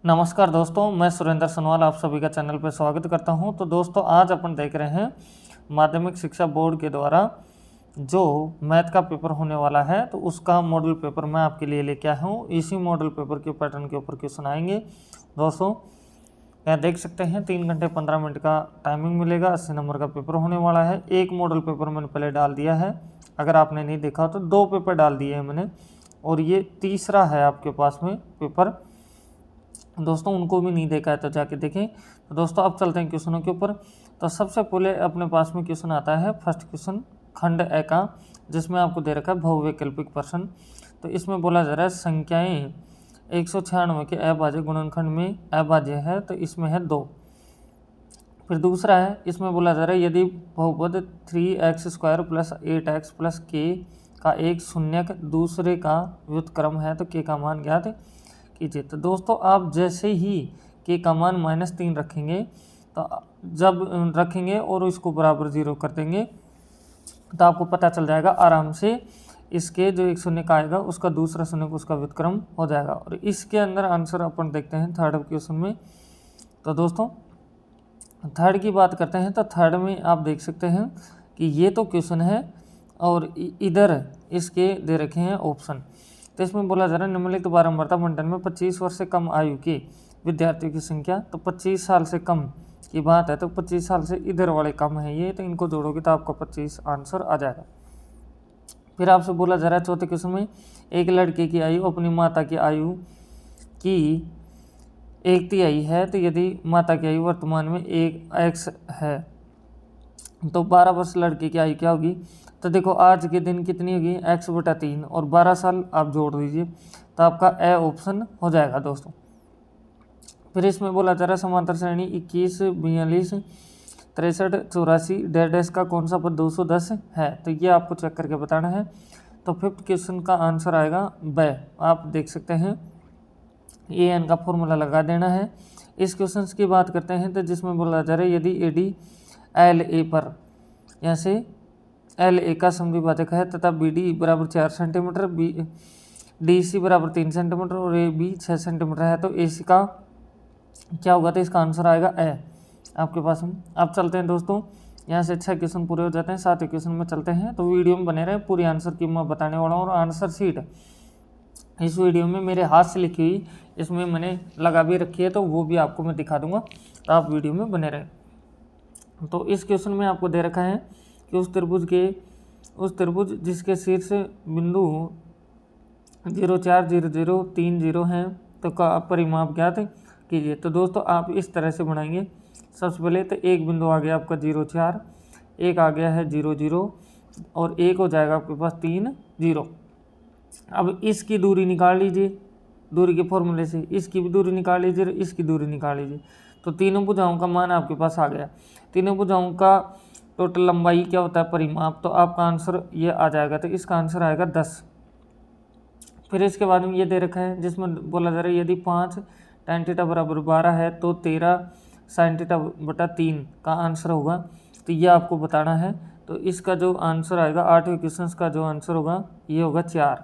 नमस्कार दोस्तों, मैं सुरेंद्र सनवाल आप सभी का चैनल पर स्वागत करता हूं। तो दोस्तों आज अपन देख रहे हैं माध्यमिक शिक्षा बोर्ड के द्वारा जो मैथ का पेपर होने वाला है, तो उसका मॉडल पेपर मैं आपके लिए लेके आया हूं। इसी मॉडल पेपर के पैटर्न के ऊपर क्वेश्चन आएंगे। दोस्तों यहाँ देख सकते हैं 3 घंटे 15 मिनट का टाइमिंग मिलेगा। 80 नंबर का पेपर होने वाला है। एक मॉडल पेपर मैंने पहले डाल दिया है, अगर आपने नहीं देखा तो 2 पेपर डाल दिए हैं मैंने, और ये तीसरा है आपके पास में पेपर। दोस्तों उनको भी नहीं देखा है तो जाके देखें। तो दोस्तों अब चलते हैं क्वेश्चनों के ऊपर। तो सबसे पहले अपने पास में क्वेश्चन आता है फर्स्ट क्वेश्चन खंड ए का, जिसमें आपको दे रखा है बहुवैकल्पिक प्रश्न। तो इसमें बोला जा रहा है संख्याएं 196 के अभाज्य गुणनखंड में अभाज्य है, तो इसमें है 2। फिर दूसरा है, इसमें बोला जा रहा है यदि बहुपद 3x² + 8x + k का एक शून्यक दूसरे का व्युत्क्रम है, तो k का मान ज्ञात कीजिए। तो दोस्तों आप जैसे ही k का मान -3 रखेंगे, तो जब रखेंगे और इसको बराबर 0 कर देंगे, तो आपको पता चल जाएगा आराम से इसके जो एक शून्य का आएगा उसका दूसरा शून्य को उसका व्युत्क्रम हो जाएगा। और इसके अंदर आंसर अपन देखते हैं थर्ड क्वेश्चन में। तो दोस्तों थर्ड की बात करते हैं, तो थर्ड में आप देख सकते हैं कि ये तो क्वेश्चन है और इधर इसके दे रखे हैं ऑप्शन। तो इसमें बोला जा रहा है निम्नलिखित बारंबारता बंटन में 25 वर्ष से कम आयु के विद्यार्थियों की संख्या, तो 25 साल से कम की बात है, तो 25 साल से इधर वाले कम है ये, तो इनको जोड़ोगे तो आपका 25 आंसर आ जाएगा। फिर आपसे बोला जा रहा है चौथे क्वेश्चन में एक लड़के की आयु अपनी माता की आयु की 1/3 है, तो यदि माता की आयु वर्तमान में 1x है, तो 12 वर्ष लड़के की आयु क्या होगी। तो देखो आज के दिन कितनी होगी, x/3 और 12 साल आप जोड़ दीजिए, तो आपका ए ऑप्शन हो जाएगा दोस्तों। फिर इसमें बोला जा रहा है समांतर श्रेणी 21, 42, 63, 84 डैश का कौन सा पद 210 है, तो ये आपको चेक करके बताना है। तो फिफ्थ क्वेश्चन का आंसर आएगा ब। आप देख सकते हैं an का फॉर्मूला लगा देना है। इस क्वेश्चन की बात करते हैं, तो जिसमें बोला जा रहा है यदि AD LA पर यहाँ से LA का समद्विभाजक है तथा BD = 4 सेंटीमीटर, DC = 3 सेंटीमीटर और AB 6 सेंटीमीटर है, तो AC का क्या होगा, तो इसका आंसर आएगा ए आपके पास में। अब चलते हैं दोस्तों, यहाँ से 6 क्वेश्चन पूरे हो जाते हैं। 7वें क्वेश्चन में चलते हैं, तो वीडियो में बने रहे, पूरी आंसर की मैं बताने वाला हूँ। और आंसर शीट इस वीडियो में मेरे हाथ से लिखी हुई इसमें मैंने लगा भी रखी है, तो वो भी आपको मैं दिखा दूंगा, तो आप वीडियो में बने रहें। तो इस क्वेश्चन में आपको दे रखा है कि उस त्रिभुज जिसके शीर्ष बिंदु 0, 4, 0, 0, 3, 0 हैं, तो का परिमाप ज्ञात कीजिए। तो दोस्तों आप इस तरह से बनाएंगे। सबसे पहले तो एक बिंदु आ गया आपका 0, 4, एक आ गया है 0, 0 और एक हो जाएगा आपके पास 3, 0। अब इसकी दूरी निकाल लीजिए, दूरी के फॉर्मूले से इसकी भी दूरी निकाल लीजिए, इसकी दूरी निकाल लीजिए, तो तीनों भुजाओं का मान आपके पास आ गया। तीनों भुजाओं का टोटल लंबाई क्या होता है, परिमाप, तो आपका आंसर ये आ जाएगा। तो इसका आंसर आएगा 10। फिर इसके बाद में ये दे रखा है जिसमें बोला जा रहा है यदि 5 tan θ = 12 है, तो 13 sin θ/3 का आंसर होगा। तो ये आपको बताना है। तो इसका जो आंसर आएगा 8वें क्वेश्चन का जो आंसर होगा ये होगा 4।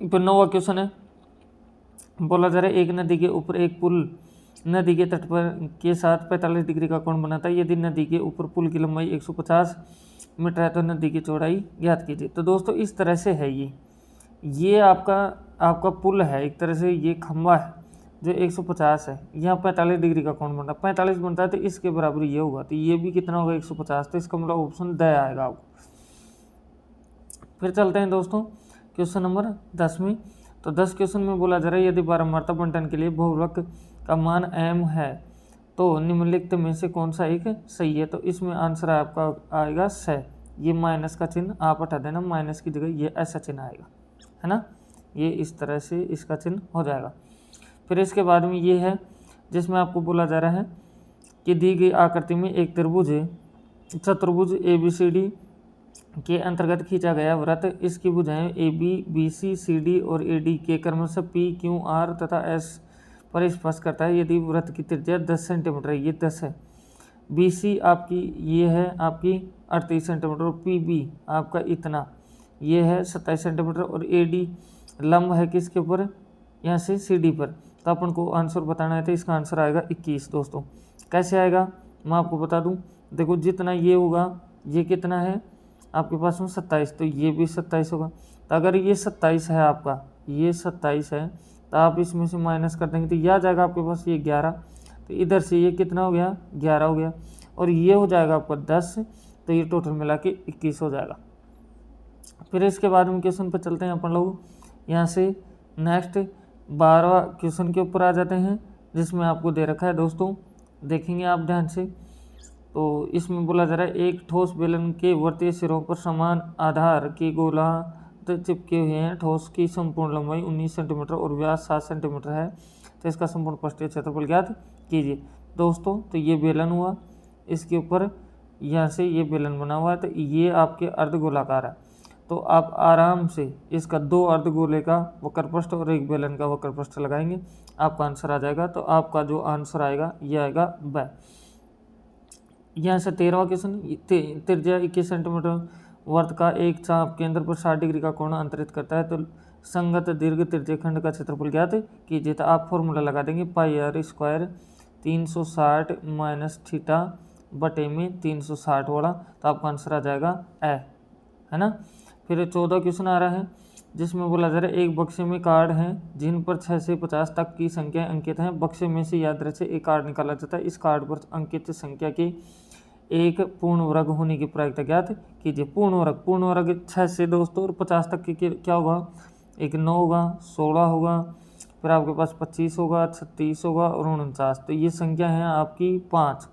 फिर 9वां क्वेश्चन है, बोला जा रहा है एक नदी के ऊपर एक पुल नदी के तट पर के साथ 45 डिग्री का कोण बनाता है। यदि नदी के ऊपर पुल की लंबाई 150 मीटर है, तो नदी की चौड़ाई ज्ञात कीजिए। तो दोस्तों इस तरह से है ये आपका पुल है, एक तरह से ये खंबा है जो 150 है, यहाँ 45 डिग्री का कोण बनता है, 45 बनता है, तो इसके बराबर ये होगा। तो ये भी कितना होगा 150, तो इसका मतलब ऑप्शन द आएगा आपको। फिर चलते हैं दोस्तों क्वेश्चन नंबर 10 में। तो 10 क्वेश्चन में बोला जा रहा है यदि बारंबारता बंटन के लिए बहुलक का मान m है, तो निम्नलिखित में से कौन सा एक सही है। तो इसमें आंसर आपका आएगा स। ये माइनस का चिन्ह आप हटा देना, माइनस की जगह ये ऐसा चिन्ह आएगा, है ना, ये इस तरह से इसका चिन्ह हो जाएगा। फिर इसके बाद में ये है जिसमें आपको बोला जा रहा है कि दी गई आकृति में एक चतुर्भुज ABCD के अंतर्गत खींचा गया वृत्त, इसकी भुजाएं AB, BC, CD और AD के क्रमशः P, Q, R तथा S पर स्पर्श करता है। यदि वृत्त की त्रिज्या 10 सेंटीमीटर है, ये 10 है, BC आपकी ये है आपकी 38 सेंटीमीटर और PB आपका इतना ये है 27 सेंटीमीटर और AD लंब है किसके ऊपर, यहाँ से CD पर, तो अपन को आंसर बताना है, तो इसका आंसर आएगा 21 दोस्तों। कैसे आएगा मैं आपको बता दूं, देखो जितना ये होगा, ये कितना है आपके पास में 27, तो ये भी 27 होगा। तो अगर ये 27 है आपका, ये 27 है, तो आप इसमें से माइनस कर देंगे तो यह आ जाएगा आपके पास ये 11। तो इधर से ये कितना हो गया, 11 हो गया, और ये हो जाएगा आपका 10, तो ये टोटल मिला के 21 हो जाएगा। फिर इसके बाद में क्वेश्चन पर चलते हैं अपन लोग। यहाँ से नेक्स्ट 12वां क्वेश्चन के ऊपर आ जाते हैं, जिसमें आपको दे रखा है दोस्तों, देखेंगे आप ध्यान से। तो इसमें बोला जा रहा है एक ठोस बेलन के वर्तीय सिरों पर समान आधार के गोला चिपके हुए हैं। ठोस की संपूर्ण लंबाई 19 सेंटीमीटर और व्यास 7 सेंटीमीटर है, तो इसका संपूर्ण पृष्ठीय क्षेत्रफल ज्ञात कीजिए दोस्तों। तो ये बेलन हुआ, इसके ऊपर यहाँ से ये बेलन बना हुआ है, तो ये आपके अर्धगोलाकार है। तो आप आराम से इसका 2 अर्धगोले का वक्रपृष्ठ और एक बेलन का वक्रपृष्ठ लगाएंगे, आपका आंसर आ जाएगा। तो आपका जो आंसर आएगा ये आएगा ब। यहाँ से 13वां क्वेश्चन, त्रिज्या 21 सेंटीमीटर वर्त का एक चाप केंद्र पर 60 डिग्री का कोण अंतरित करता है, तो संगत दीर्घ त्रिज्यखंड का क्षेत्रफल ज्ञात कीजिए। तो आप फॉर्मूला लगा देंगे पाई आर स्क्वायर 360 माइनस थीटा बटे में 360 वाला, तो आपका आंसर आ जाएगा ए, है ना। फिर 14 क्वेश्चन आ रहा है, जिसमें बोला जा रहा है एक बक्से में कार्ड हैं जिन पर 6 से 50 तक की संख्या अंकित हैं। बक्से में से याद रखें एक कार्ड निकाला जाता है, इस कार्ड पर अंकित संख्या के एक पूर्ण वर्ग होने की प्रायिकता ज्ञात कीजिए। पूर्ण वर्ग 6 से दोस्तों और 50 तक की क्या होगा, एक 9 होगा, 16 होगा, फिर आपके पास 25 होगा, 36 होगा और 49। तो ये संख्या है आपकी 5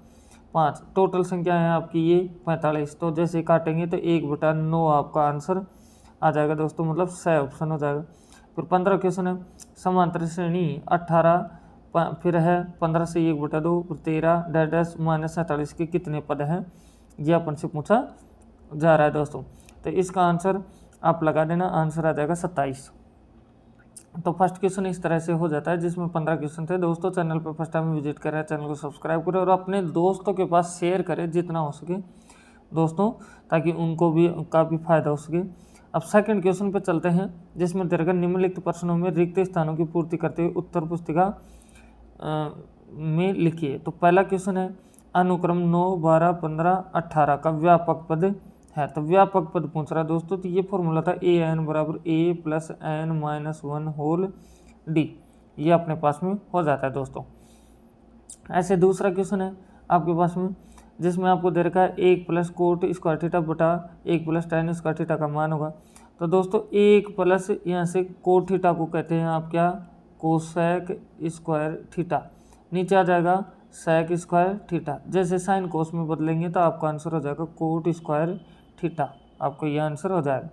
टोटल संख्या है आपकी ये 45। तो जैसे काटेंगे तो 1/9 आपका आंसर आ जाएगा दोस्तों, मतलब सही ऑप्शन हो जाएगा। फिर 15 क्वेश्चन है, समांतर श्रेणी 18, फिर है 15 से 1/2, 13 डैश माइनस 47 के कितने पद हैं, ये अपन से पूछा जा रहा है दोस्तों। तो इसका आंसर आप लगा देना, आंसर आ जाएगा 27। तो फर्स्ट क्वेश्चन इस तरह से हो जाता है, जिसमें 15 क्वेश्चन थे दोस्तों। चैनल पर फर्स्ट टाइम विजिट करें, चैनल को सब्सक्राइब करें और अपने दोस्तों के पास शेयर करें जितना हो सके दोस्तों, ताकि उनको भी काफ़ी फायदा हो सके। अब सेकंड क्वेश्चन पे चलते हैं, जिसमें दीर्घ निम्नलिखित प्रश्नों में रिक्त स्थानों की पूर्ति करते हुए उत्तर पुस्तिका में लिखिए। तो पहला क्वेश्चन है अनुक्रम 9, 12, 15, 18 का व्यापक पद है। तो व्यापक पद पूछ रहा है दोस्तों, तो ये फॉर्मूला था an बराबर a plus n-1 whole d, ये अपने पास में हो जाता है दोस्तों। ऐसे दूसरा क्वेश्चन है आपके पास में, जिसमें आपको दे रखा है 1 प्लस कोट स्क्वायर थीटा बटा 1 प्लस tan स्क्वायर थीटा का मान होगा। तो दोस्तों 1 प्लस यहाँ से कोट थीटा को कहते हैं आप क्या, कोसेक स्क्वायर थीटा, नीचे आ जाएगा सेक स्क्वायर थीटा। जैसे साइन कोस में बदलेंगे तो आपका आंसर हो जाएगा कोट स्क्वायर थीटा, आपको ये आंसर हो जाएगा।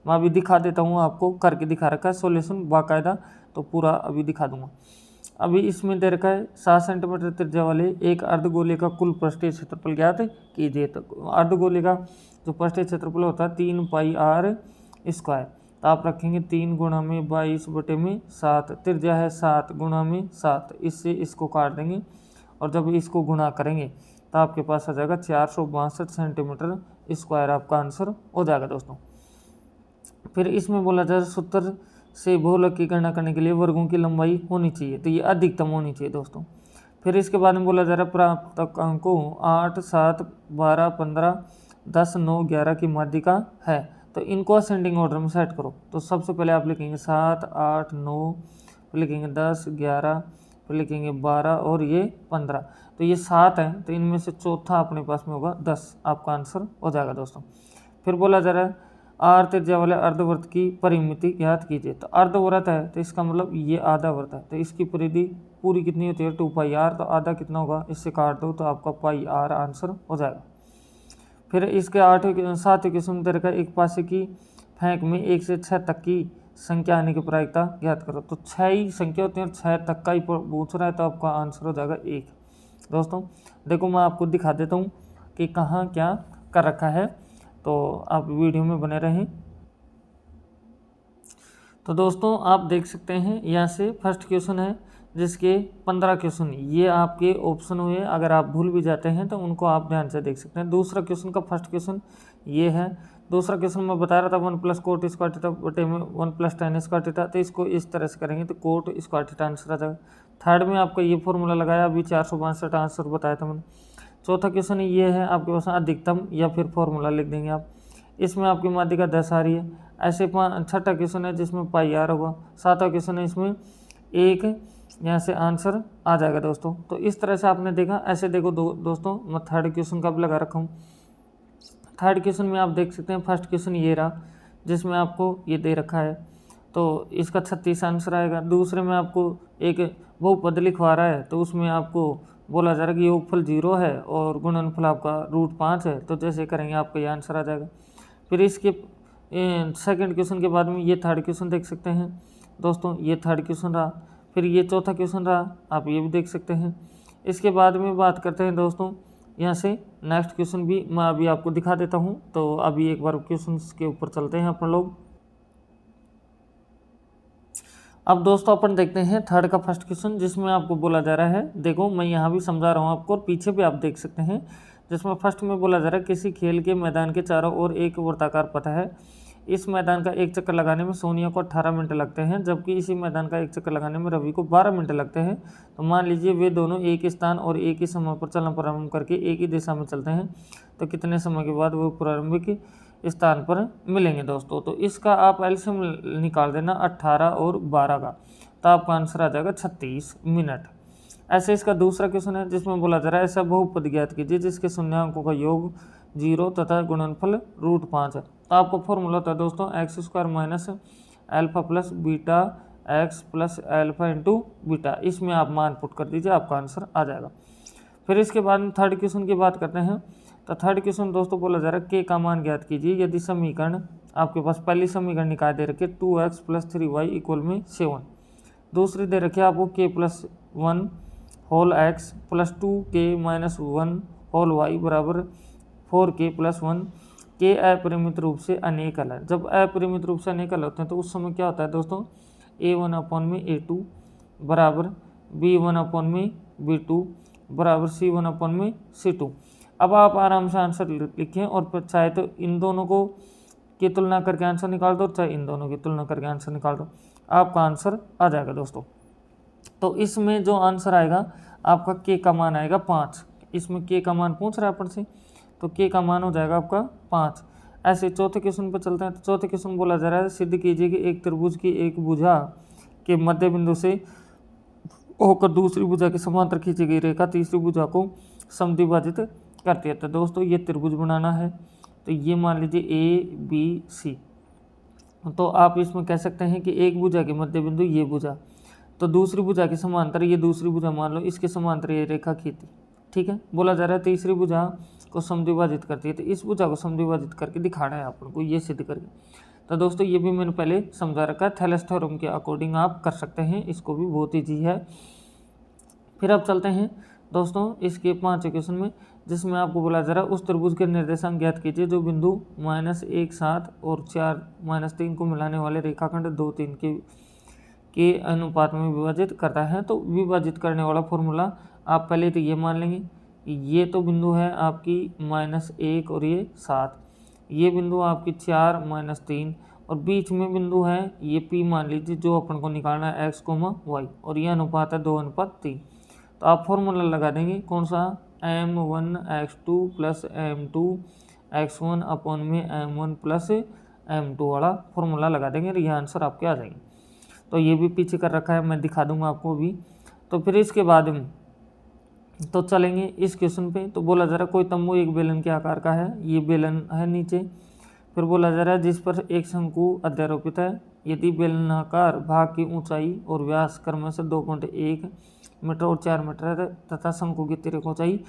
मैं अभी दिखा देता हूँ, आपको करके दिखा रखा है सॉल्यूशन बाकायदा, तो पूरा अभी दिखा दूंगा। अभी इसमें दे रखा है 7 सेंटीमीटर त्रिज्या वाले एक अर्धगोले का कुल पृष्ठीय क्षेत्रफल ज्ञात कीजिए। तो अर्धगोले का जो पृष्ठीय क्षेत्रफल होता है 3 पाई आर स्क्वायर, तो आप रखेंगे 3 गुणा में 22 बटे में 7, त्रिज्या है 7 गुणा में 7, इससे इसको काट देंगे और जब इसको गुणा करेंगे तो आपके पास आ जाएगा 462 सेंटीमीटर स्क्वायर, आपका आंसर हो जाएगा दोस्तों। फिर इसमें बोला जाए सूत्र से बहुलक की गणना करने के लिए वर्गों की लंबाई होनी चाहिए, तो ये अधिकतम होनी चाहिए दोस्तों। फिर इसके बाद में बोला जा रहा है प्राप्त अंकों 8, 7, 12, 15, 10, 9, 11 की माध्यिका है, तो इनको असेंडिंग ऑर्डर में सेट करो। तो सबसे पहले आप लिखेंगे 7, 8, 9, फिर लिखेंगे 10, 11, फिर लिखेंगे 12 और ये 15। तो ये 7 है, तो इनमें से चौथा अपने पास में होगा 10, आपका आंसर हो जाएगा दोस्तों। फिर बोला जा रहा है आर त्रिज्या वाले अर्धवृत्त की परिमिति ज्ञात कीजिए। तो अर्धवृत्त है तो इसका मतलब ये आधा वृत्त है, तो इसकी परिधि पूरी कितनी होती है 2 पाई आर, तो आधा कितना होगा, इससे काट दो तो आपका पाई आर आंसर हो जाएगा। फिर इसके 7वें क्वेश्चन दे रखा है एक पासे की फेंक में 1 से 6 तक की संख्या आने की प्रायिकता ज्ञात करो। तो 6 ही संख्या होती है, 6 तक का ही पूछ रहा है, तो आपका आंसर हो जाएगा 1 दोस्तों। देखो मैं आपको दिखा देता हूँ कि कहाँ क्या कर रखा है, तो आप वीडियो में बने रहें। तो दोस्तों आप देख सकते हैं यहाँ से फर्स्ट क्वेश्चन है, जिसके 15 क्वेश्चन ये आपके ऑप्शन हुए, अगर आप भूल भी जाते हैं तो उनको आप ध्यान से देख सकते हैं। दूसरा क्वेश्चन का फर्स्ट क्वेश्चन ये है, दूसरा क्वेश्चन मैं बता रहा था 1 प्लस कोट स्क्वायर थीटा बटे में 1 प्लस टेन स्क्वायर थीटा, तो इसको इस तरह से करेंगे तो कोट स्क्वायर थीटा आंसर आ जाएगा। थर्ड में आपका ये फॉर्मूला लगाया, अभी 462 आंसर बताया था मैंने। चौथा क्वेश्चन ये है आपके पास अधिकतम या फिर फॉर्मूला लिख देंगे आप, इसमें आपकी माध्यिका 10 आ रही है। ऐसे छठा क्वेश्चन है जिसमें पाई आर होगा। सातवां क्वेश्चन है इसमें एक यहाँ से आंसर आ जाएगा दोस्तों। तो इस तरह से आपने देखा। ऐसे देखो दोस्तों मैं थर्ड क्वेश्चन का भी लगा रखा हूँ। थर्ड क्वेश्चन में आप देख सकते हैं फर्स्ट क्वेश्चन ये रहा जिसमें आपको ये दे रखा है, तो इसका 36 आंसर आएगा। दूसरे में आपको एक बहुपद लिखवा रहा है, तो उसमें आपको बोला जा रहा है कि योगफल 0 है और गुणनफल आपका √5 है, तो जैसे करेंगे आपका ये आंसर आ जाएगा। फिर इसके सेकंड क्वेश्चन के बाद में ये थर्ड क्वेश्चन देख सकते हैं दोस्तों, ये थर्ड क्वेश्चन रहा। फिर ये चौथा क्वेश्चन रहा, आप ये भी देख सकते हैं। इसके बाद में बात करते हैं दोस्तों यहाँ से नेक्स्ट क्वेश्चन भी मैं अभी आपको दिखा देता हूँ। तो अभी एक बार क्वेश्चन के ऊपर चलते हैं अपन लोग। अब दोस्तों अपन देखते हैं थर्ड का फर्स्ट क्वेश्चन जिसमें आपको बोला जा रहा है, देखो मैं यहाँ भी समझा रहा हूँ आपको और पीछे भी आप देख सकते हैं, जिसमें फर्स्ट में बोला जा रहा है किसी खेल के मैदान के चारों ओर एक वर्ताकार पथ है। इस मैदान का एक चक्कर लगाने में सोनिया को 18 मिनट लगते हैं, जबकि इसी मैदान का एक चक्कर लगाने में रवि को 12 मिनट लगते हैं। तो मान लीजिए वे दोनों एक ही स्थान और एक ही समय पर चलना प्रारंभ करके एक ही दिशा में चलते हैं, तो कितने समय के बाद वो प्रारंभिक स्थान पर मिलेंगे दोस्तों। तो इसका आप एलसीएम निकाल देना 18 और 12 का, तो आपका आंसर आ जाएगा 36 मिनट। ऐसे इसका दूसरा क्वेश्चन है जिसमें बोला जा रहा है ऐसा बहुपद ज्ञात कीजिए जिसके शून्यांकों का योग 0 तथा गुणनफल √5 है। तो आपको फॉर्मूला होता है दोस्तों x² minus alpha plus beta x plus alpha into beta. इसमें आप मान पुट कर दीजिए, आपका आंसर आ जाएगा। फिर इसके बाद थर्ड क्वेश्चन की बात करते हैं। तो थर्ड क्वेश्चन दोस्तों बोला जा रहा है k का मान ज्ञात कीजिए यदि समीकरण आपके पास पहली समीकरण निकाल दे रखे 2x + 3y = 7। दूसरी दे रखी है आपको k+1 whole x + 2k - 1 whole y बराबर 4k+1। के अपरिमित रूप से अनेकल है। जब अपरिमित रूप से अनेकल होते हैं तो उस समय क्या होता है दोस्तों, a1/a2 बराबर b1/b2 बराबर c1/c2। अब आप आराम से आंसर लिखें और फिर चाहे तो इन दोनों को की तुलना करके आंसर निकाल दो, चाहे इन दोनों की तुलना करके आंसर निकाल दो, आपका आंसर आ जाएगा दोस्तों। तो इसमें जो आंसर आएगा आपका के का मान आएगा 5। इसमें के का मान पूछ रहा है अपन से, तो के का मान हो जाएगा आपका 5। ऐसे चौथे क्वेश्चन पर चलते हैं। तो चौथे क्वेश्चन बोला जा रहा है सिद्ध कीजिए कि एक त्रिभुज की एक भुजा के मध्य बिंदु से होकर दूसरी भुजा के समांतर खींची गई रेखा तीसरी भुजा को समद्विभाजित करती है। तो दोस्तों ये त्रिभुज बनाना है, तो ये मान लीजिए ABC। तो आप इसमें कह सकते हैं कि एक भुजा के मध्य बिंदु ये भुजा, तो दूसरी भुजा के समांतर ये दूसरी भुजा मान लो, इसके समांतर ये रेखा खींची, ठीक है। बोला जा रहा है तीसरी भुजा को समद्विभाजित करती है, तो इस भुजा को समद्विभाजित करके दिखाना है अपन को, ये सिद्ध करके। तो दोस्तों ये भी मैंने पहले समझा रखा है, थैलेस थ्योरम के अकॉर्डिंग आप कर सकते हैं, इसको भी बहुत ईजी है। फिर अब चलते हैं दोस्तों इसके 5वें क्वेश्चन में, जिसमें आपको बोला जा रहा है उस त्रिभुज के निर्देशांक ज्ञात कीजिए जो बिंदु -1 7 और 4 -3 को मिलाने वाले रेखाखंड 2 3 के अनुपात में विभाजित करता है। तो विभाजित करने वाला फॉर्मूला आप पहले तो ये मान लेंगे, ये तो बिंदु है आपकी -1 और ये 7, ये बिंदु आपकी 4 -3 और बीच में बिंदु है ये P मान लीजिए, जो अपन को निकालना है x, y, और ये अनुपात है 2:3। तो आप फॉर्मूला लगा देंगे कौन सा, m1x2 + m2x1 अपन में m1 + m2 वाला फॉर्मूला लगा देंगे और ये आंसर आपके आ जाएंगे। तो ये भी पीछे कर रखा है, मैं दिखा दूंगा आपको भी। तो फिर इसके बाद में तो चलेंगे इस क्वेश्चन पे। तो बोला जा रहा है कोई तंबू एक बेलन के आकार का है, ये बेलन है नीचे। फिर बोला जा रहा है जिस पर एक शंकु अध्यारोपित है, यदि बेलनाकार भाग की ऊंचाई और व्यास क्रम से 2.1 मीटर और 4 मीटर है तथा शंकु की तिरक ऊंचाई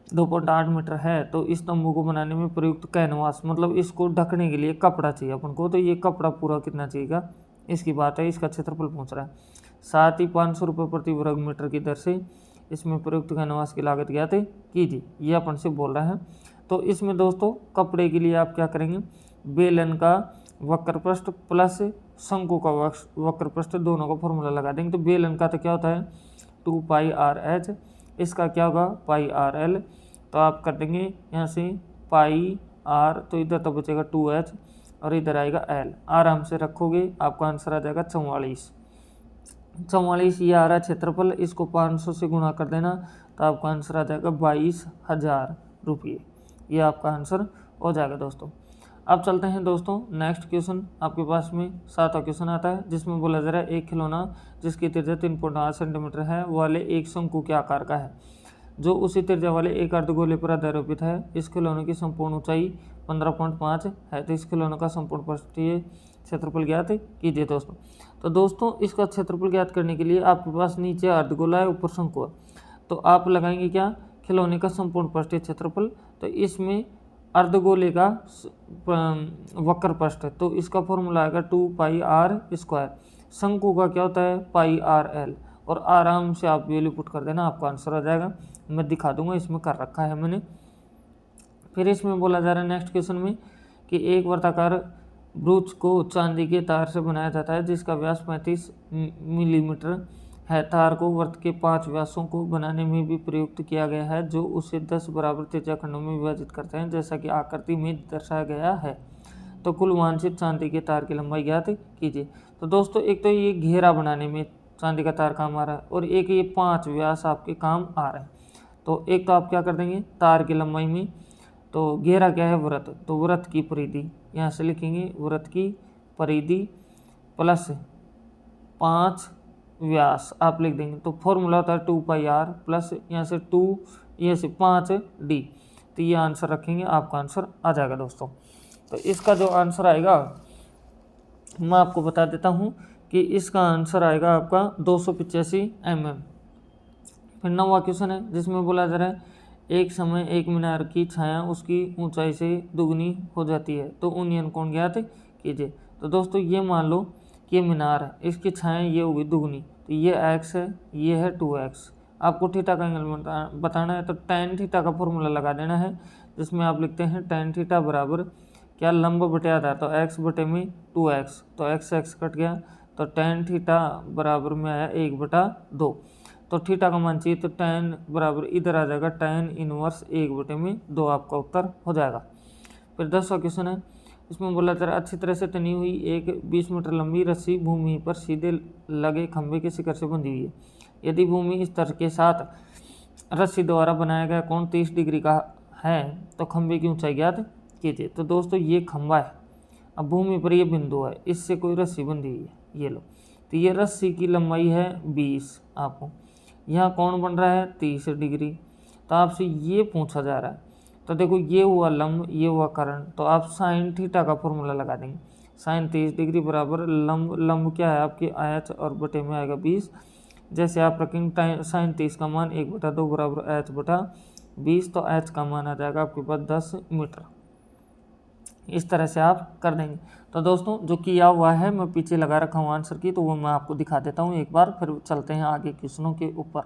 2.8 मीटर है, तो इस तंबू को बनाने में प्रयुक्त कैनवास, मतलब इसको ढकने के लिए कपड़ा चाहिए अपन को, तो ये कपड़ा पूरा कितना चाहिएगा इसकी बात है। इसका क्षेत्रफल पूछ रहा है। साथ ही 500 रुपये प्रति वर्ग मीटर की दर से इसमें प्रयुक्त कैनवास की लागत ज्ञात कीजिए, ये अपन से बोल रहा है। तो इसमें दोस्तों कपड़े के लिए आप क्या करेंगे, बेलन का वक्रपृष्ठ प्लस शंकु का वक्रपृष्ठ दोनों का फॉर्मूला लगा देंगे। तो बेलन का तो क्या होता है 2πRh, इसका क्या होगा πRL। तो आप कर देंगे यहाँ से π आर, तो इधर तो बचेगा 2h और इधर आएगा l। आराम से रखोगे आपका आंसर आ जाएगा 44। 44 ये आ रहा है क्षेत्रफल, इसको 500 से गुणा कर देना तो आपका आंसर आ जाएगा 22,000 रुपये। ये आपका आंसर हो जाएगा दोस्तों। अब चलते हैं दोस्तों नेक्स्ट क्वेश्चन। आपके पास में 7वां क्वेश्चन आता है जिसमें बोला जा रहा है एक खिलौना जिसकी त्रिज्या 3.8 सेंटीमीटर है वाले एक शंकु के आकार का है जो उसी त्रिज्या वाले एक अर्धगोले पर आरोपित है। इस खिलौने की संपूर्ण ऊंचाई 15.5 है। तो इस खिलौने का संपूर्ण पृष्ठीय क्षेत्रफल ज्ञात कीजिए दोस्तों। तो दोस्तों इसका क्षेत्रफल ज्ञात करने के लिए आपके पास नीचे अर्धगोला है, ऊपर शंकु है, तो आप लगाएंगे क्या, खिलौने का संपूर्ण पृष्ठीय क्षेत्रफल। तो इसमें अर्धगोले का वक्र पृष्ठ है तो इसका फॉर्मूला आएगा 2πr²। शंकु का क्या होता है πrl, और आराम से आप वैल्यू पुट कर देना, आपका आंसर आ जाएगा। मैं दिखा दूंगा, इसमें कर रखा है मैंने। फिर इसमें बोला जा रहा है नेक्स्ट क्वेश्चन में कि एक वर्ताकार ब्रूच को चांदी के तार से बनाया जाता है जिसका व्यास 35 मिलीमीटर है। तार को वर्त के 5 व्यासों को बनाने में भी प्रयुक्त किया गया है जो उसे 10 बराबर त्रिज्या खंडों में विभाजित करते हैं जैसा कि आकृति में दर्शाया गया है। तो कुल वांछित चांदी के तार की लंबाई ज्ञात कीजिए। तो दोस्तों एक तो ये घेरा बनाने में चांदी का तार काम आ रहा है और एक ये 5 व्यास आपके काम आ रहे हैं। तो एक तो आप क्या कर देंगे तार की लंबाई में, तो घेरा क्या है व्रत, तो व्रत की परिधि यहाँ से लिखेंगे, व्रत की परिधि प्लस 5 व्यास आप लिख देंगे। तो फॉर्मूला होता है 2πr प्लस यहाँ से 2 यहाँ से 5d। तो ये आंसर रखेंगे, आपका आंसर आ जाएगा दोस्तों। तो इसका जो आंसर आएगा मैं आपको बता देता हूँ कि इसका आंसर आएगा आपका 285 mm। फिर 9वां क्वेश्चन है जिसमें बोला जा रहा है एक समय एक मीनार की छाया उसकी ऊंचाई से दुगनी हो जाती है तो उन्नयन कोण ज्ञात कीजिए। तो दोस्तों ये मान लो कि ये मीनार है, इसकी छाया ये होगी दुगनी, तो ये x है, ये है 2x। आपको थीटा का एंगल बताना है तो tan थीटा का फॉर्मूला लगा देना है जिसमें आप लिखते हैं tan थीटा बराबर क्या, लंब बटे आधा, तो x बटे में 2x, तो x कट गया, तो tan थीटा बराबर में आया 1/2। तो थीटा का मान चाहिए तो tan बराबर इधर आ जाएगा tan इनवर्स 1/2, आपका उत्तर हो जाएगा। फिर 10वां क्वेश्चन है, इसमें बोला जा रहा है अच्छी तरह से तनी हुई एक 20 मीटर लंबी रस्सी भूमि पर सीधे लगे खंभे के शिखर से बंधी हुई है। यदि भूमि स्तर के साथ रस्सी द्वारा बनाया गया कोण 30 डिग्री का है तो खंभे की ऊंचाई ज्ञात कीजिए। तो दोस्तों ये खंभा है, अब भूमि पर ये बिंदु है, इससे कोई रस्सी बंधी हुई है, ये लो, तो ये रस्सी की लंबाई है 20, आपको यहाँ कोण बन रहा है 30 डिग्री। तो आपसे ये पूछा जा रहा है, तो देखो ये हुआ लंब, ये हुआ कर्ण, तो आप साइन थीटा का फॉर्मूला लगा देंगे। साइन 30 डिग्री बराबर लंब क्या है आपकी h और बटे में आएगा 20। जैसे आप रखेंगे साइन 30 का मान 1/2 बराबर h/20, तो h का मान आ जाएगा आपके पास 10 मीटर। इस तरह से आप कर देंगे। तो दोस्तों जो किया हुआ है मैं पीछे लगा रखा हूँ आंसर की, तो वो मैं आपको दिखा देता हूँ एक बार, फिर चलते हैं आगे क्वेश्चनों के ऊपर।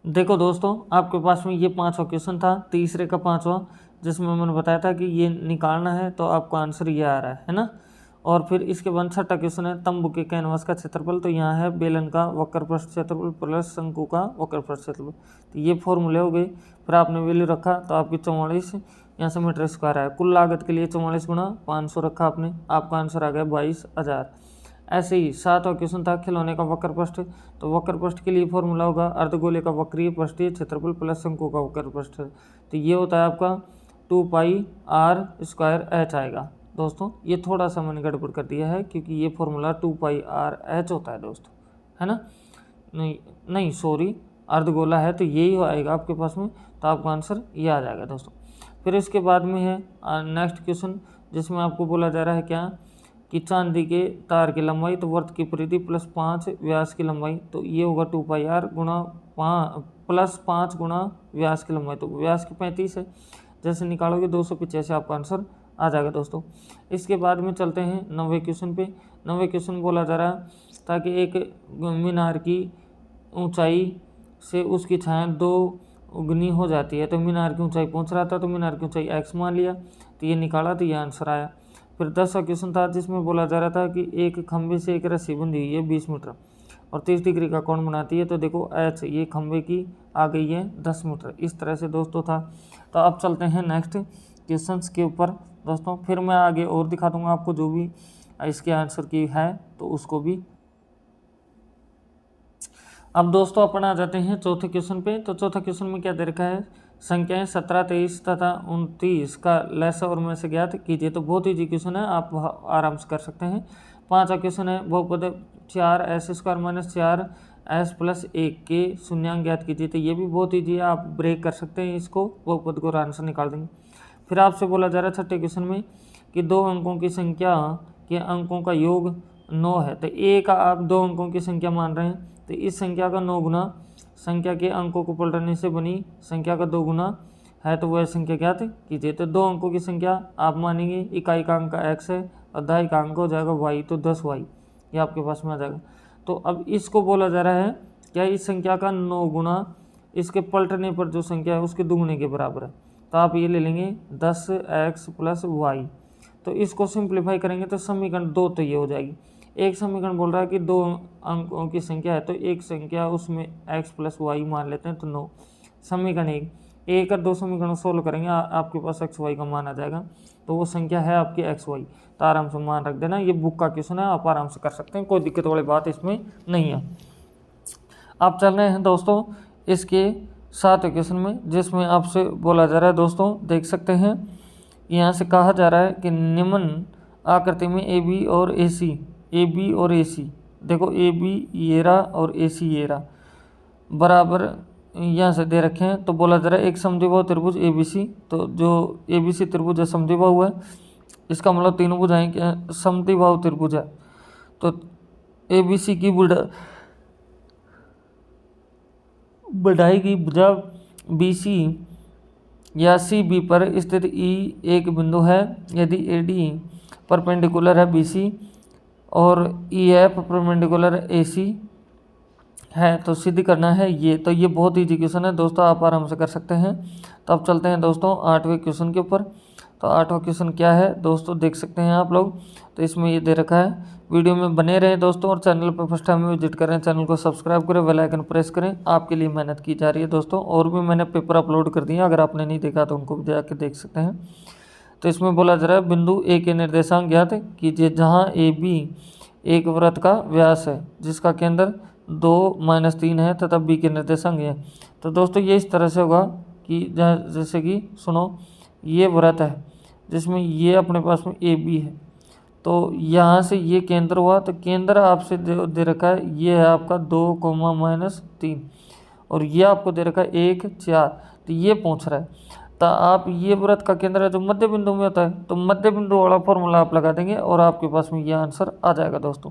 देखो दोस्तों आपके पास में ये 5वां क्वेश्चन था, तीसरे का 5वां, जिसमें मैंने बताया था कि ये निकालना है, तो आपका आंसर ये आ रहा है ना। और फिर इसके बाद 6वां क्वेश्चन है तंबू के कैनवास का क्षेत्रफल। तो यहाँ है बेलन का वक्र पृष्ठ क्षेत्रफल प्लस शंकु का वक्र पृष्ठ क्षेत्रफल, तो ये फॉर्मूले हो गए। फिर आपने वैल्यू रखा तो आपकी 44 यहाँ से मीटर स्क्वायर है। कुल लागत के लिए 44 गुणा 500 रखा आपने, आपका आंसर आ गया 22,000। ऐसे ही 7वां क्वेश्चन था खिलौने का वक्र पृष्ठ। तो वक्र पृष्ठ के लिए फॉर्मूला होगा अर्धगोले का वक्रीय पृष्ठीय क्षेत्रफल प्लस शंकु का वक्र पृष्ठ। तो ये होता है आपका 2πr² आएगा। दोस्तों ये थोड़ा सा मैंने गड़बड़ कर दिया है क्योंकि ये फॉर्मूला 2πrh होता है दोस्तों, है ना, नहीं सॉरी, अर्धगोला है तो यही आएगा आपके पास में, तो आपका आंसर ये आ जाएगा दोस्तों। फिर इसके बाद में है नेक्स्ट क्वेश्चन जिसमें आपको बोला जा रहा है क्या कि चांदी के तार की लंबाई, तो वर्त की परिधि प्लस 5 व्यास की लंबाई, तो ये होगा 2πr गुणा प्लस 5 गुणा व्यास की लंबाई, तो व्यास की 35 है, जैसे निकालोगे 285 से आपका आंसर आ जाएगा दोस्तों। इसके बाद में चलते हैं 9वें क्वेश्चन पे। 9वें क्वेश्चन बोला जा रहा है ताकि एक मीनार की ऊंचाई से उसकी छाया 2 गुनी हो जाती है, तो मीनार की ऊंचाई पहुंच रहा था तो मीनार की ऊंचाई x मान लिया, तो ये निकाला तो ये आंसर आया। फिर 10वां क्वेश्चन था जिसमें बोला जा रहा था कि एक खंभे से एक रस्सी बंधी हुई है 20 मीटर और 30 डिग्री का कोण बनाती है। तो देखो एच ये खंभे की आ गई है 10 मीटर। इस तरह से दोस्तों था। तो अब चलते हैं नेक्स्ट क्वेश्चंस के ऊपर दोस्तों, फिर मैं आगे और दिखा दूंगा आपको जो भी इसके आंसर की है तो उसको भी। अब दोस्तों अपन आ जाते हैं चौथे क्वेश्चन पे। तो चौथा क्वेश्चन में क्या दे रखा है, संख्याएं 17, 23 तथा 29 का लसाअ और में से ज्ञात कीजिए। तो बहुत ईजी क्वेश्चन है, आप आराम से कर सकते हैं। पांचवा क्वेश्चन है बहुपद 4s² - 4s+1 के शून्यांक ज्ञात कीजिए। तो ये भी बहुत ईजी है, आप ब्रेक कर सकते हैं इसको, बहुपद को आंसर निकाल देंगे। फिर आपसे बोला जा रहा है छठे क्वेश्चन में कि 2 अंकों की संख्या के अंकों का योग 9 है। तो ए का आप 2 अंकों की संख्या मान रहे हैं, तो इस संख्या का 9 गुना संख्या के अंकों को पलटने से बनी संख्या का 2 गुना है, तो वह संख्या ज्ञात कीजिए। तो 2 अंकों की संख्या आप मानेंगे, इकाई का अंक x है और दहाई का अंक हो जाएगा y, तो 10y ये आपके पास में आ जाएगा। तो अब इसको बोला जा रहा है क्या इस संख्या का 9 गुना इसके पलटने पर जो संख्या है उसके दुगुने के बराबर है। तो आप ये ले लेंगे 10x + y। तो इसको सिंप्लीफाई करेंगे तो समीकरण 2 तो ये हो जाएगी। एक समीकरण बोल रहा है कि 2 अंकों की संख्या है, तो एक संख्या उसमें x + y मान लेते हैं, तो 9। समीकरण 1 और 2 समीकरण सोल्व करेंगे, आपके पास x y का मान आ जाएगा। तो वो संख्या है आपकी x y। तो आराम से मान रख देना, ये बुक का क्वेश्चन है, आप आराम से कर सकते हैं, कोई दिक्कत वाली बात इसमें नहीं है। आप चल रहे हैं दोस्तों इसके 7वें क्वेश्चन में, जिसमें आपसे बोला जा रहा है दोस्तों, देख सकते हैं यहाँ से कहा जा रहा है कि निम्न आकृति में ए बी और ए सी देखो ए बी ये रहा और ए सी ये रहा बराबर यहाँ से दे रखे हैं। तो बोला जा रहा है एक समद्विबाहु त्रिभुज ए बी सी। तो जो ए बी सी त्रिभुज है समद्विबाहु है, इसका मतलब तीनों भुजाएं क्या समद्विबाहु त्रिभुज है। तो ए बी सी की बढ़ाई गई भुजा बी सी या सी बी पर स्थित ई एक बिंदु है। यदि ए डी परपेंडिकुलर है बी सी और ई एफ परपेंडिकुलर ए सी है, तो सिद्ध करना है ये। तो ये बहुत ईजी क्वेश्चन है दोस्तों, आप आराम से कर सकते हैं। तो अब चलते हैं दोस्तों 8वें क्वेश्चन के ऊपर। तो 8वां क्वेश्चन क्या है दोस्तों, देख सकते हैं आप लोग। तो इसमें ये दे रखा है, वीडियो में बने रहें दोस्तों, और चैनल पर फर्स्ट टाइम विजिट करें, चैनल को सब्सक्राइब करें, बेल आइकन प्रेस करें। आपके लिए मेहनत की जा रही है दोस्तों, और भी मैंने पेपर अपलोड कर दिए, अगर आपने नहीं देखा तो उनको भी जाके देख सकते हैं। तो इसमें बोला जा रहा है बिंदु ए के निर्देशांक ज्ञात कीजिए, जहाँ ए बी एक वृत्त का व्यास है जिसका केंद्र 2 - 3 है तथा बी के निर्देशांक है। तो दोस्तों ये इस तरह से होगा कि जैसे कि सुनो, ये वृत्त है जिसमें ये अपने पास में ए बी है, तो यहाँ से ये केंद्र हुआ। तो केंद्र आपसे दे रखा है, ये है आपका 2, -3 और ये आपको दे रखा है 1, 4। तो ये पूछ रहा है, तो आप ये वृत्त का केंद्र है जो मध्य बिंदु में होता है, तो मध्य बिंदु वाला फॉर्मूला आप लगा देंगे और आपके पास में ये आंसर आ जाएगा दोस्तों।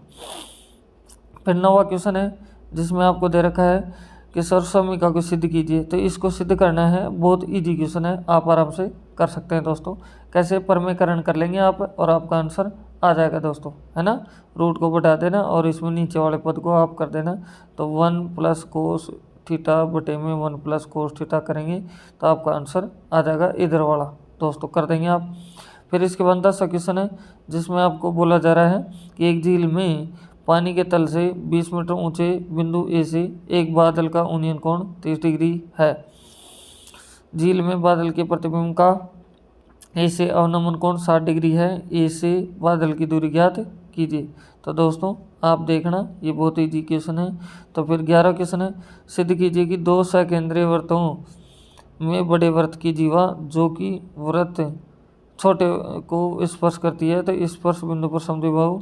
फिर 9वां क्वेश्चन है जिसमें आपको दे रखा है कि सर्वसमीका को सिद्ध कीजिए। तो इसको सिद्ध करना है, बहुत इजी क्वेश्चन है, आप आराम से कर सकते हैं दोस्तों। कैसे, परमेकरण कर लेंगे आप और आपका आंसर आ जाएगा दोस्तों, है ना। रूट को बढ़ा देना और इसमें नीचे वाले पद को आप कर देना। तो 1 + cos थीटा बटे में 1 + cos थीटा करेंगे तो आपका आंसर आ जाएगा इधर वाला दोस्तों, कर देंगे आप। फिर इसके बाद 10वां क्वेश्चन है जिसमें आपको बोला जा रहा है कि एक झील में पानी के तल से 20 मीटर ऊंचे बिंदु ए से एक बादल का उन्नयन कोण 30 डिग्री है। झील में बादल के प्रतिबिंब का ए से अवनमन कोण 60 डिग्री है। ए से बादल की दूरी ज्ञात कीजिए। तो दोस्तों आप देखना, ये बहुत ईजी क्वेश्चन है। तो फिर 11वां क्वेश्चन है, सिद्ध कीजिए कि 2 सकेंद्रीय वृत्तों में बड़े वृत्त की जीवा जो कि वृत्त छोटे को स्पर्श करती है, तो स्पर्श बिंदु पर समद्विबाहु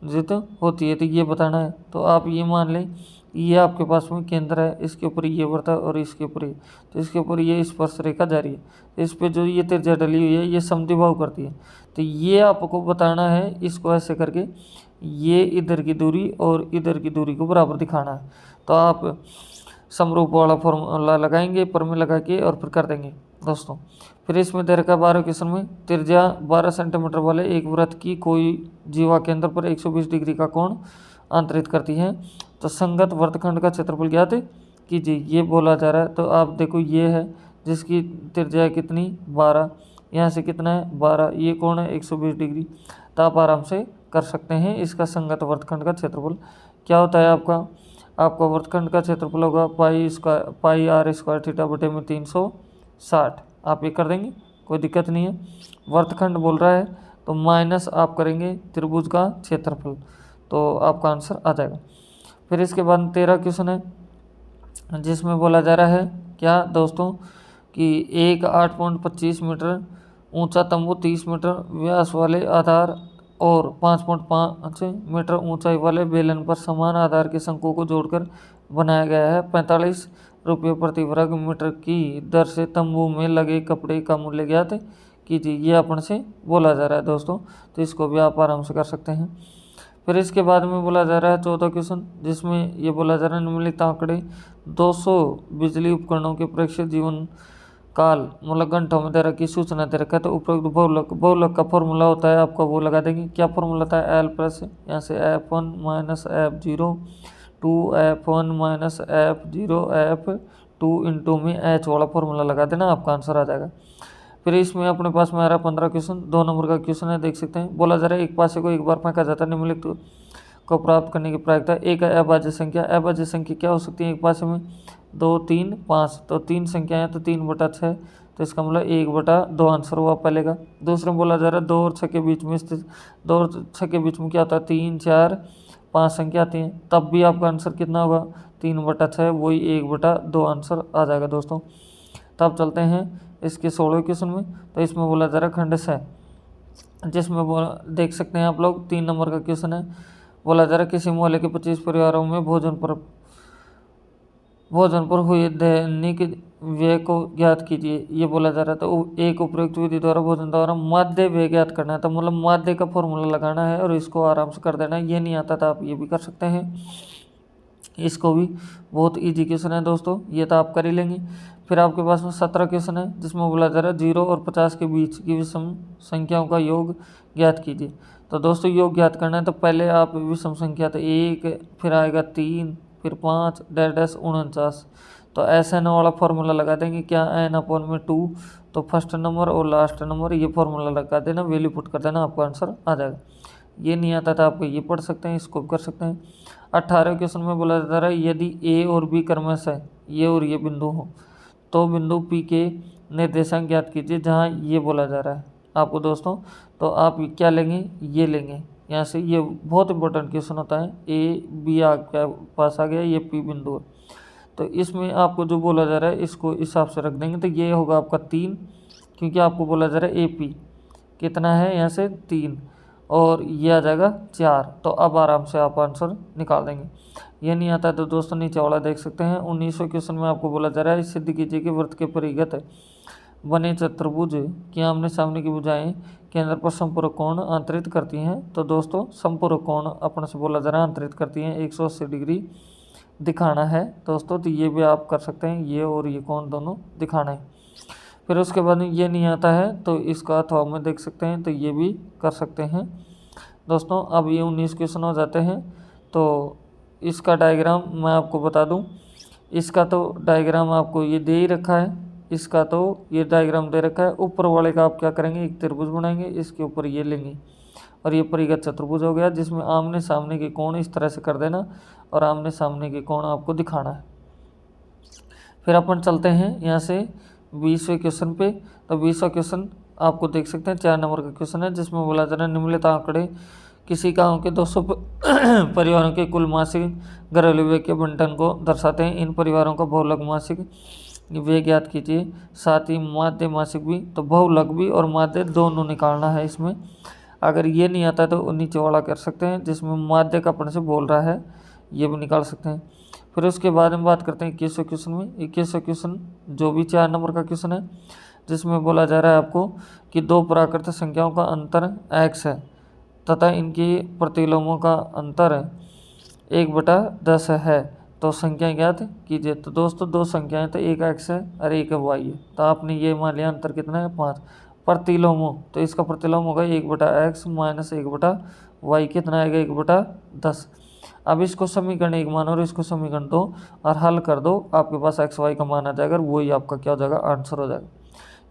जित होती है। तो ये बताना है। तो आप ये मान लें ये आपके पास में केंद्र है, इसके ऊपर ये वृत्त है और इसके ऊपर ये, तो इसके ऊपर ये स्पर्श रेखा जा रही है, तो इस पर जो ये त्रिज्या डली हुई है ये समद्विबाहु करती है। तो ये आपको बताना है, इसको ऐसे करके ये इधर की दूरी और इधर की दूरी को बराबर दिखाना है। तो आप समरूप वाला फॉर्मूला लगाएंगे, पर में लगा के और फिर कर देंगे दोस्तों। फिर इसमें दे रखा है 12वें क्वेश्चन में, त्रिज्या 12 सेंटीमीटर वाले एक वृत्त की कोई जीवा केंद्र पर 120 डिग्री का कोण अंतरित करती है, तो संगत वृत्तखंड का क्षेत्रफल ज्ञात कीजिए, ये बोला जा रहा है। तो आप देखो ये है जिसकी त्रिज्या कितनी 12, यहाँ से कितना है 12, ये कोण है 120 डिग्री। तो आप आराम से कर सकते हैं। इसका संगत वृत्तखंड का क्षेत्रफल क्या होता है आपका आपका वृत्तखंड का क्षेत्रफल होगा पाई आर स्क्वायर थीटा बटे में 360। आप ये कर देंगे, कोई दिक्कत नहीं है। वृत्तखंड बोल रहा है तो माइनस आप करेंगे त्रिभुज का क्षेत्रफल, तो आपका आंसर आ जाएगा। फिर इसके बाद 13 क्वेश्चन है जिसमें बोला जा रहा है क्या दोस्तों कि एक 8.25 मीटर ऊंचा तंबू 30 मीटर व्यास वाले आधार और 5.5 मीटर ऊंचाई वाले बेलन पर समान आधार के शंकु को जोड़कर बनाया गया है। 45 रुपये प्रति वर्ग मीटर की दर से तंबू में लगे कपड़े का मूल्य ज्ञात कीजिए। ये अपन से बोला जा रहा है दोस्तों, तो इसको भी आप आराम से कर सकते हैं। फिर इसके बाद में बोला जा रहा है 14 क्वेश्चन जिसमें ये बोला जा रहा है निम्नलिखित आंकड़े 200 बिजली उपकरणों के प्रेक्षित जीवन काल मतलब घंटों में दे रखी सूचना दे रखा है। तो उपरोक्त बहुलक का फॉर्मूला होता है, आपका वो लगा देंगे। क्या फॉर्मूला होता है? एल प्लस यहाँ से F1 minus F0 2F1 minus F0 F2 into में H वाला फॉर्मूला लगा देना, आपका आंसर आ जाएगा। फिर इसमें अपने पास में आ रहा 15 क्वेश्चन, 2 नंबर का क्वेश्चन है, देख सकते हैं। बोला जा रहा है एक पासे को एक बार फेंका जाता है, निम्नलिखित को प्राप्त करने की प्रायिकता। एक अभाज्य संख्या, अभाज्य संख्या क्या हो सकती है एक पासे में? 2 3 5, तो 3 संख्या है तो 3/6, तो इसका मतलब 1/2 आंसर हुआ पहले का। दूसरे में बोला जा रहा है 2 और 6 के बीच में स्थित, 2 और 6 के बीच में क्या होता है? 3 4 5 संख्या आती हैं, तब भी आपका आंसर कितना होगा? 3/6, वही 1/2 आंसर आ जाएगा दोस्तों। तब चलते हैं इसके 16वें क्वेश्चन में। तो इसमें बोला जा रहा है खंडश है, जिसमें देख सकते हैं आप लोग 3 नंबर का क्वेश्चन है। बोला जा रहा है किसी मोहल्ले के 25 परिवारों में भोजन पर हुए दैनिक व्यय को ज्ञात कीजिए। ये बोला जा रहा है तो एक उपयुक्त विधि द्वारा भोजन द्वारा माध्य व्यय ज्ञात करना है, तो मतलब माध्य का फॉर्मूला लगाना है और इसको आराम से कर देना है। ये नहीं आता था आप ये भी कर सकते हैं, इसको भी बहुत इजी क्वेश्चन है दोस्तों, ये तो आप कर ही लेंगे। फिर आपके पास में 17 क्वेश्चन है जिसमें बोला जा रहा है 0 और 50 के बीच की विषम संख्याओं का योग ज्ञात कीजिए। तो दोस्तों योग ज्ञात करना है तो पहले आप विषम संख्या तो 1, फिर आएगा 3, फिर 5 डैश 49, तो SN वाला फॉर्मूला लगा देंगे। क्या n/2, तो फर्स्ट नंबर और लास्ट नंबर ये फॉर्मूला लगा देना, वैल्यू पुट कर देना, आपका आंसर आ जाएगा। ये नहीं आता था आपको ये पढ़ सकते हैं, इसको कर सकते हैं। 18वें क्वेश्चन में बोला जा रहा है यदि A और B क्रमश है, ये और ये बिंदु हो, तो बिंदु P के निर्देशांक ज्ञात कीजिए। जहाँ ये बोला जा रहा है आपको दोस्तों, तो आप क्या लेंगे? ये लेंगे यहाँ से। ये बहुत इंपॉर्टेंट क्वेश्चन होता है। A B आपके पास आ गया, ये P बिंदु है, तो इसमें आपको जो बोला जा रहा है इसको इस हिसाब से रख देंगे। तो ये होगा आपका 3, क्योंकि आपको बोला जा रहा है AP कितना है यहाँ से 3, और ये आ जाएगा 4। तो अब आराम से आप आंसर निकाल देंगे। ये नहीं आता तो दोस्तों नीचे वाला देख सकते हैं। 19वें क्वेश्चन में आपको बोला जा रहा है सिद्ध कीजिए कि वृत्त के परिगत बने चतुर्भुज की आमने सामने की भुजाएं केंद्र पर संपूरक कोण अंतरित करती हैं। तो दोस्तों संपूरक कोण अपन से बोला जा रहा है अंतरित करती हैं, 180 डिग्री दिखाना है दोस्तों। तो ये भी आप कर सकते हैं, ये और ये कोण दोनों दिखाना है। फिर उसके बाद ये नहीं आता है तो इसका अथवा में देख सकते हैं, तो ये भी कर सकते हैं दोस्तों। अब ये 19 क्वेश्चन हो जाते हैं। तो इसका डायग्राम मैं आपको बता दूं, इसका तो डायग्राम आपको ये दे ही रखा है, इसका तो ये डायग्राम दे रखा है। ऊपर वाले का आप क्या करेंगे? एक त्रिभुज बनाएंगे, इसके ऊपर ये लेंगे और ये परिगत चतुर्भुज हो गया, जिसमें आमने सामने के कोण इस तरह से कर देना और आमने सामने के कोण आपको दिखाना है। फिर अपन चलते हैं यहाँ से 20वें क्वेश्चन पे। तो 20वां क्वेश्चन आपको देख सकते हैं 4 नंबर का क्वेश्चन है, जिसमें बोला जा रहा है निम्नलिखित आंकड़े किसी गांव के 200 परिवारों के कुल मासिक घरेलू व्यय के बंटन को दर्शाते हैं। इन परिवारों का बहुलक मासिक व्यय ज्ञात कीजिए, साथ ही माध्य मासिक भी। तो बहुलक भी और माध्य दोनों निकालना है इसमें। अगर ये नहीं आता तो नीचे वाला कर सकते हैं, जिसमें माध्य का अपन से बोल रहा है, ये भी निकाल सकते हैं। फिर उसके बाद में बात करते हैं 21वें क्वेश्चन में। 21वां क्वेश्चन जो भी 4 नंबर का क्वेश्चन है, जिसमें बोला जा रहा है आपको कि 2 प्राकृत संख्याओं का अंतर x है तथा इनकी प्रतिलोमों का अंतर 1/10 है, तो संख्या ज्ञात कीजिए। तो दोस्तों 2 संख्याएं, तो एक x है और एक y है, तो आपने ये मान लिया अंतर कितना है 5। प्रतिलोमों, तो इसका प्रतिलोम होगा 1/x माइनस 1/y, कितना आएगा 1/10। अब इसको समीकरण 1 मानो और इसको समीकरण 2 और हल कर दो, आपके पास x y का मान आ जाएगा, वही आपका क्या हो जाएगा? आंसर हो जाएगा।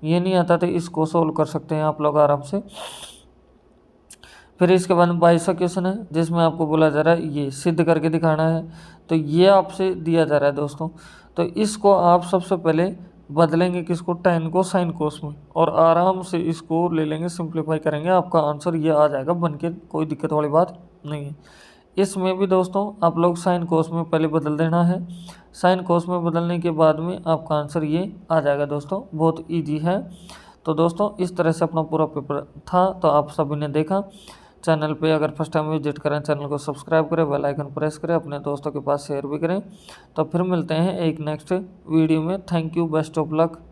ये नहीं आता तो इसको सोल्व कर सकते हैं आप लोग आराम से। फिर इसके बाद 22वां क्वेश्चन है, जिसमें आपको बोला जा रहा है ये सिद्ध करके दिखाना है। तो ये आपसे दिया जा रहा है दोस्तों। तो इसको आप सबसे पहले बदलेंगे किसको, tan को sin cos में, और आराम से इसको ले लेंगे, सिंप्लीफाई करेंगे, आपका आंसर ये आ जाएगा बन के, कोई दिक्कत वाली बात नहीं है। इसमें भी दोस्तों आप लोग sin cos में पहले बदल देना है। sin cos में बदलने के बाद में आपका आंसर ये आ जाएगा दोस्तों, बहुत ईजी है। तो दोस्तों इस तरह से अपना पूरा पेपर था, तो आप सभी ने देखा। चैनल पे अगर फर्स्ट टाइम विजिट करें, चैनल को सब्सक्राइब करें, बेल आइकन प्रेस करें, अपने दोस्तों के पास शेयर भी करें। तो फिर मिलते हैं एक नेक्स्ट वीडियो में। Thank you, best of luck.